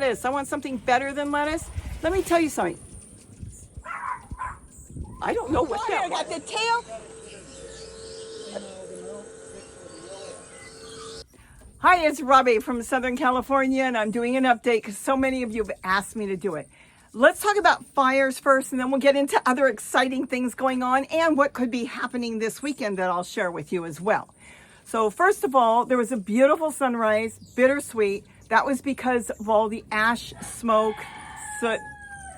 lettuce. I want something better than lettuce. Let me tell you something. I don't know what that was. Got the tail. Hi, it's Robbie from Southern California, and I'm doing an update because so many of you have asked me to do it. Let's talk about fires first, and then we'll get into other exciting things going on and what could be happening this weekend that I'll share with you as well. So first of all, there was a beautiful sunrise, bittersweet. That was because of all the ash, smoke, soot,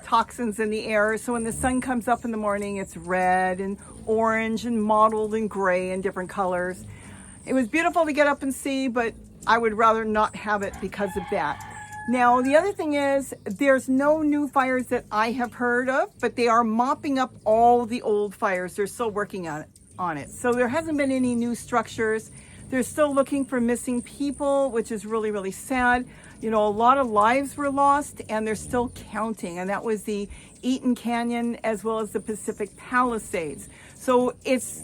toxins in the air. So when the sun comes up in the morning, it's red and orange and mottled and gray and different colors. It was beautiful to get up and see, but I would rather not have it because of that. Now, the other thing is there's no new fires that I have heard of, but they are mopping up all the old fires. They're still working on it. So there hasn't been any new structures. They're still looking for missing people, which is really, really sad. You know, a lot of lives were lost and they're still counting. And that was the Eaton Canyon as well as the Pacific Palisades. So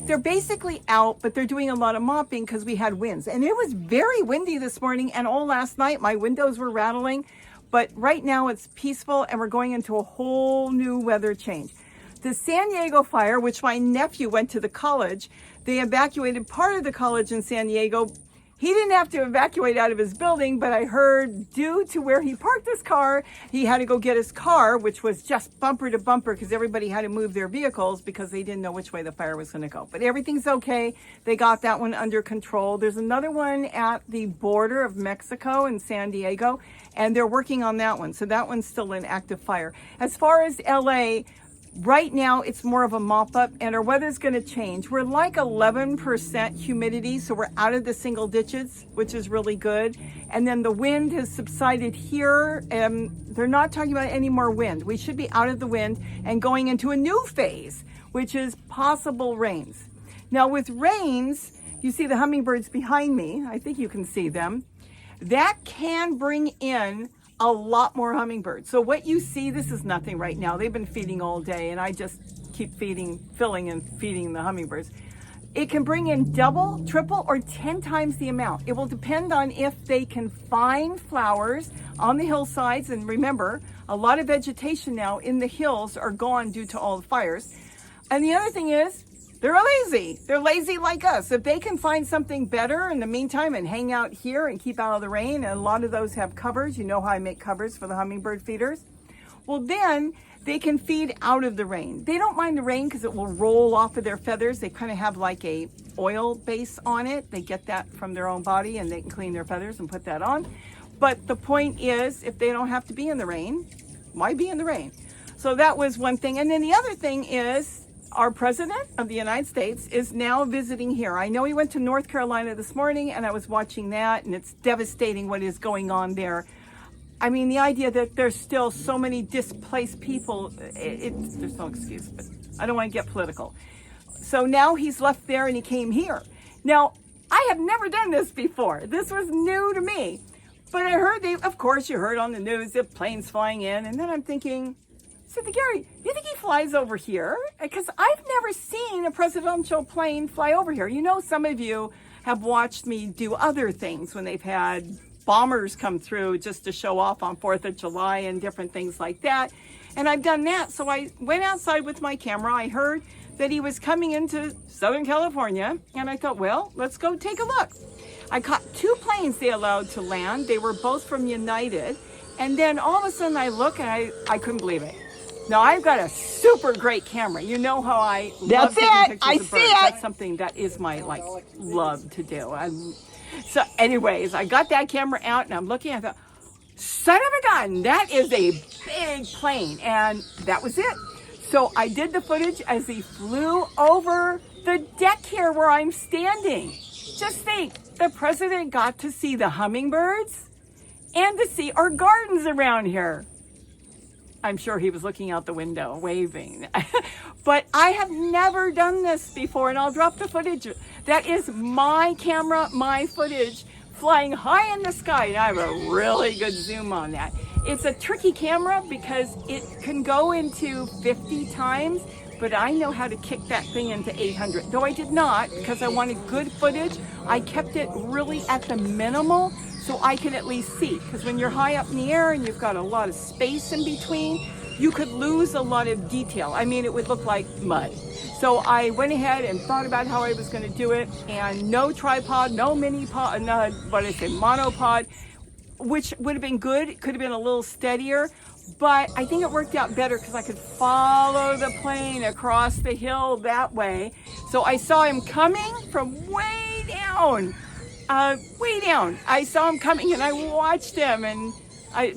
they're basically out, but they're doing a lot of mopping because we had winds. And it was very windy this morning and all last night. My windows were rattling. But right now it's peaceful and we're going into a whole new weather change. The San Diego fire, which my nephew went to the college, they evacuated part of the college in San Diego. He didn't have to evacuate out of his building, but I heard due to where he parked his car, he had to go get his car, which was just bumper to bumper because everybody had to move their vehicles because they didn't know which way the fire was going to go. But everything's okay. They got that one under control. There's another one at the border of Mexico and San Diego, and they're working on that one. So that one's still an active fire. As far as LA, right now, it's more of a mop-up, and our weather's going to change. We're like 11% humidity, so we're out of the single digits, which is really good. And then the wind has subsided here, and they're not talking about any more wind. We should be out of the wind and going into a new phase, which is possible rains. Now, with rains, you see the hummingbirds behind me. I think you can see them. That can bring in a lot more hummingbirds. So what you see, this is nothing right now. They've been feeding all day and I just keep filling and feeding the hummingbirds. It can bring in double, triple, or 10 times the amount. It will depend on if they can find flowers on the hillsides. And remember, a lot of vegetation now in the hills are gone due to all the fires. And the other thing is, they're lazy. They're lazy like us. If they can find something better in the meantime and hang out here and keep out of the rain, and a lot of those have covers, you know how I make covers for the hummingbird feeders, well then they can feed out of the rain. They don't mind the rain because it will roll off of their feathers. They kind of have like a oil base on it. They get that from their own body and they can clean their feathers and put that on. But the point is, if they don't have to be in the rain, why be in the rain? So that was one thing. And then the other thing is, our president of the United States is now visiting here. I know he went to North Carolina this morning and I was watching that, and it's devastating what is going on there. I mean, the idea that there's still so many displaced people, there's no excuse, but I don't want to get political. So now he's left there and he came here. Now, I have never done this before. This was new to me. But I heard of course you heard on the news the planes flying in, and then I'm thinking, so Gary, you think he flies over here? Because I've never seen a presidential plane fly over here. You know, some of you have watched me do other things when they've had bombers come through just to show off on 4th of July and different things like that. And I've done that. So I went outside with my camera. I heard that he was coming into Southern California. And I thought, well, let's go take a look. I caught 2 planes they allowed to land. They were both from United. And then all of a sudden I look and I couldn't believe it. Now, I've got a super great camera. You know how I love taking pictures of birds. That's something that is my, love to do. So anyways, I got that camera out and I'm looking at the, son of a gun, that is a big plane. And that was it. So I did the footage as he flew over the deck here where I'm standing. Just think, the president got to see the hummingbirds and to see our gardens around here. I'm sure he was looking out the window, waving. But I have never done this before, and I'll drop the footage. That is my camera, my footage, flying high in the sky, and I have a really good zoom on that. It's a tricky camera because it can go into 50 times, but I know how to kick that thing into 800. Though I did not, because I wanted good footage, I kept it really at the minimal so I can at least see. Because when you're high up in the air and you've got a lot of space in between, you could lose a lot of detail. I mean, it would look like mud. So I went ahead and thought about how I was going to do it, and no tripod, no mini pod, no, monopod, which would have been good. It could have been a little steadier, but I think it worked out better because I could follow the plane across the hill that way. So I saw him coming from way down. I saw him coming and I watched him, and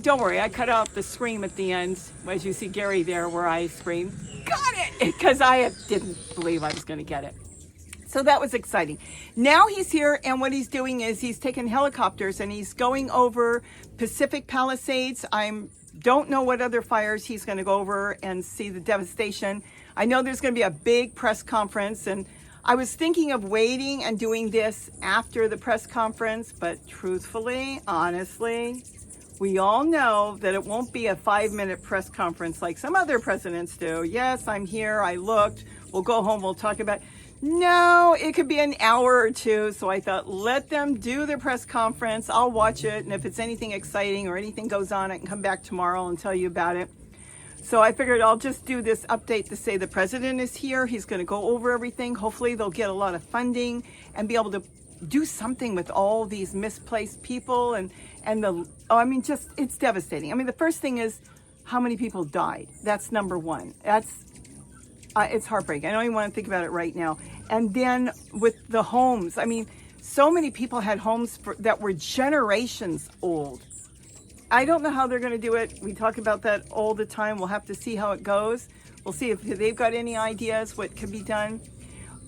don't worry, I cut out the scream at the end, as you see Gary there where I screamed, got it, because I didn't believe I was going to get it. So that was exciting. Now he's here, and what he's doing is he's taking helicopters and he's going over Pacific Palisades. I don't know what other fires he's going to go over and see the devastation. I know there's going to be a big press conference, and I was thinking of waiting and doing this after the press conference, but truthfully, honestly, we all know that it won't be a 5-minute press conference like some other presidents do. Yes, I'm here, I looked, we'll go home, we'll talk about it. No, it could be an hour or two. So I thought, let them do their press conference. I'll watch it. And if it's anything exciting or anything goes on, I can come back tomorrow and tell you about it. So I figured I'll just do this update to say the president is here. He's going to go over everything. Hopefully they'll get a lot of funding and be able to do something with all these misplaced people it's devastating. I mean, the first thing is how many people died. That's number one. It's heartbreaking. I don't even want to think about it right now. And then with the homes, I mean, so many people had homes that were generations old. I don't know how they're going to do it. We talk about that all the time. We'll have to see how it goes. We'll see if they've got any ideas what can be done.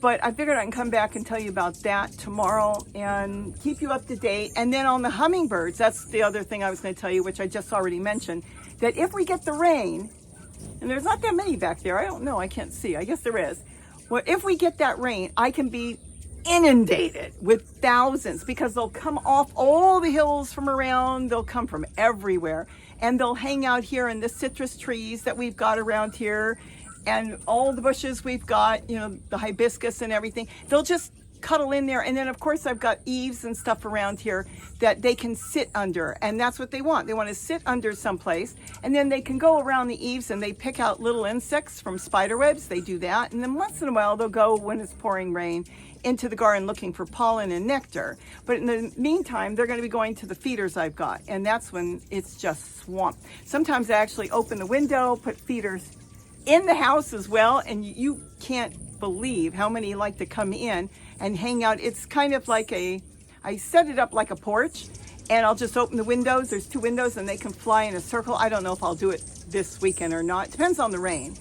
But I figured I can come back and tell you about that tomorrow and keep you up to date. And then on the hummingbirds, that's the other thing I was going to tell you, which I just already mentioned, that if we get the rain, and there's not that many back there. I don't know. I can't see. I guess there is. Well, if we get that rain, I can be inundated with thousands because they'll come off all the hills from around. They'll come from everywhere. And they'll hang out here in the citrus trees that we've got around here and all the bushes we've got, the hibiscus and everything. They'll just cuddle in there. And then, of course, I've got eaves and stuff around here that they can sit under. And that's what they want. They want to sit under someplace. And then they can go around the eaves and they pick out little insects from spider webs. They do that. And then once in a while, they'll go, when it's pouring rain, into the garden looking for pollen and nectar. But in the meantime, they're going to be going to the feeders I've got. And that's when it's just swamp. Sometimes I actually open the window, put feeders in the house as well. And you can't believe how many like to come in and hang out. It's kind of like I set it up like a porch, and I'll just open the windows. There's 2 windows and they can fly in a circle. I don't know if I'll do it this weekend or not. It depends on the rain.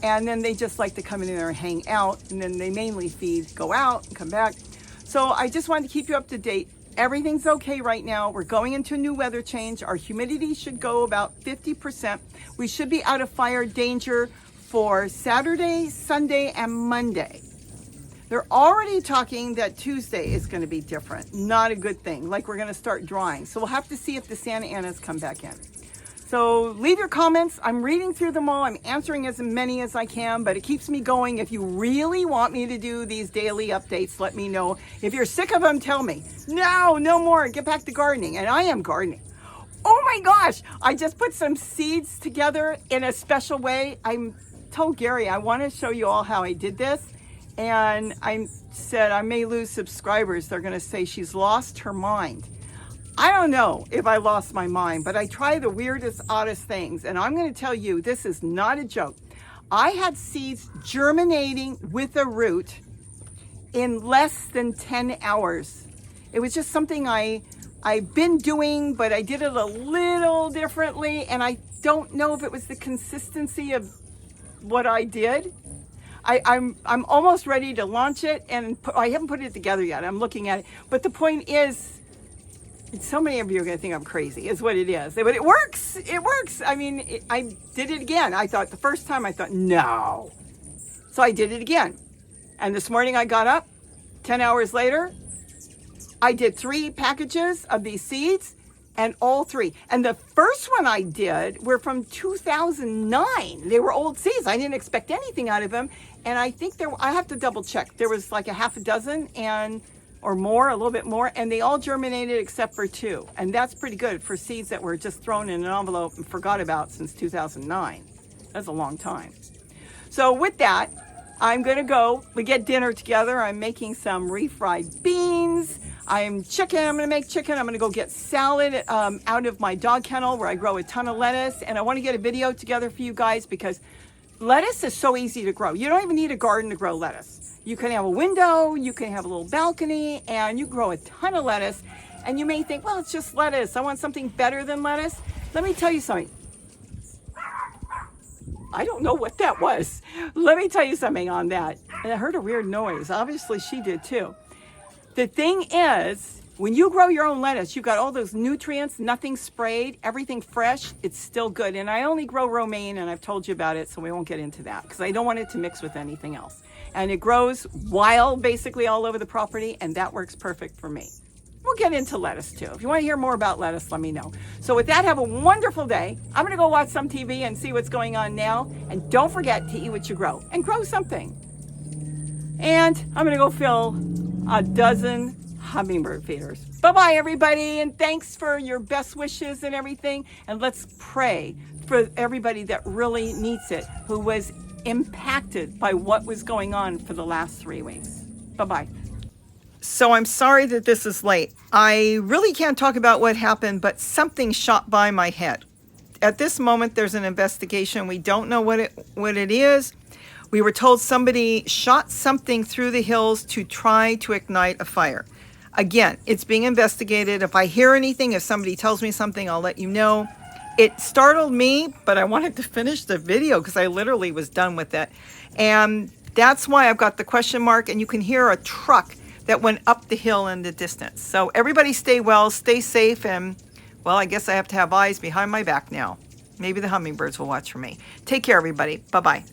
And then they just like to come in there and hang out, and then they mainly feed, go out and come back. So I just wanted to keep you up to date. Everything's okay right now. We're going into a new weather change. Our humidity should go about 50%. We should be out of fire danger for Saturday, Sunday, and Monday. They're already talking that Tuesday is going to be different. Not a good thing. Like we're going to start drying. So we'll have to see if the Santa Anas come back in. So leave your comments. I'm reading through them all. I'm answering as many as I can, but it keeps me going. If you really want me to do these daily updates, let me know. If you're sick of them, tell me. No more. Get back to gardening. And I am gardening. Oh my gosh. I just put some seeds together in a special way. I told Gary I want to show you all how I did this. And I said I may lose subscribers. They're going to say she's lost her mind. I don't know if I lost my mind, but I try the weirdest, oddest things. And I'm going to tell you, this is not a joke. I had seeds germinating with a root in less than 10 hours. It was just something I've been doing, but I did it a little differently. And I don't know if it was the consistency of what I did. I'm almost ready to launch it, and I haven't put it together yet. I'm looking at it. But the point is, so many of you are going to think I'm crazy, is what it is. But it works. It works. I mean, I did it again. I thought the first time, no. So I did it again. And this morning I got up, 10 hours later, I did 3 packages of these seeds, and all 3. And the first one I did were from 2009. They were old seeds. I didn't expect anything out of them. And I think I have to double check. There was like a half a dozen, and or more, a little bit more, and they all germinated except for 2. And that's pretty good for seeds that were just thrown in an envelope and forgot about since 2009. That's a long time. So with that, I'm gonna go, we get dinner together. I'm making some refried beans. I'm gonna make chicken. I'm gonna go get salad out of my dog kennel where I grow a ton of lettuce. And I wanna get a video together for you guys because lettuce is so easy to grow. You don't even need a garden to grow lettuce. You can have a window, you can have a little balcony, and you grow a ton of lettuce. And you may think, well, it's just lettuce. I want something better than lettuce. Let me tell you something. I don't know what that was. Let me tell you something on that. And I heard a weird noise. Obviously, she did too. The thing is, when you grow your own lettuce, you've got all those nutrients, nothing sprayed, everything fresh, it's still good. And I only grow romaine, and I've told you about it, so we won't get into that because I don't want it to mix with anything else. And it grows wild, basically all over the property, and that works perfect for me. We'll get into lettuce too. If you want to hear more about lettuce, let me know. So with that, have a wonderful day. I'm going to go watch some TV and see what's going on now. And don't forget to eat what you grow and grow something. And I'm going to go fill a dozen hummingbird feeders. Bye-bye, everybody. And thanks for your best wishes and everything. And let's pray for everybody that really needs it, who was impacted by what was going on for the last 3 weeks. Bye-bye. So I'm sorry that this is late. I really can't talk about what happened, but something shot by my head. At this moment, there's an investigation. We don't know what it is. We were told somebody shot something through the hills to try to ignite a fire. Again, it's being investigated. If I hear anything, if somebody tells me something, I'll let you know. It startled me, but I wanted to finish the video because I literally was done with it. And that's why I've got the question mark, and you can hear a truck that went up the hill in the distance. So everybody stay well, stay safe, and well, I guess I have to have eyes behind my back now. Maybe the hummingbirds will watch for me. Take care, everybody. Bye-bye.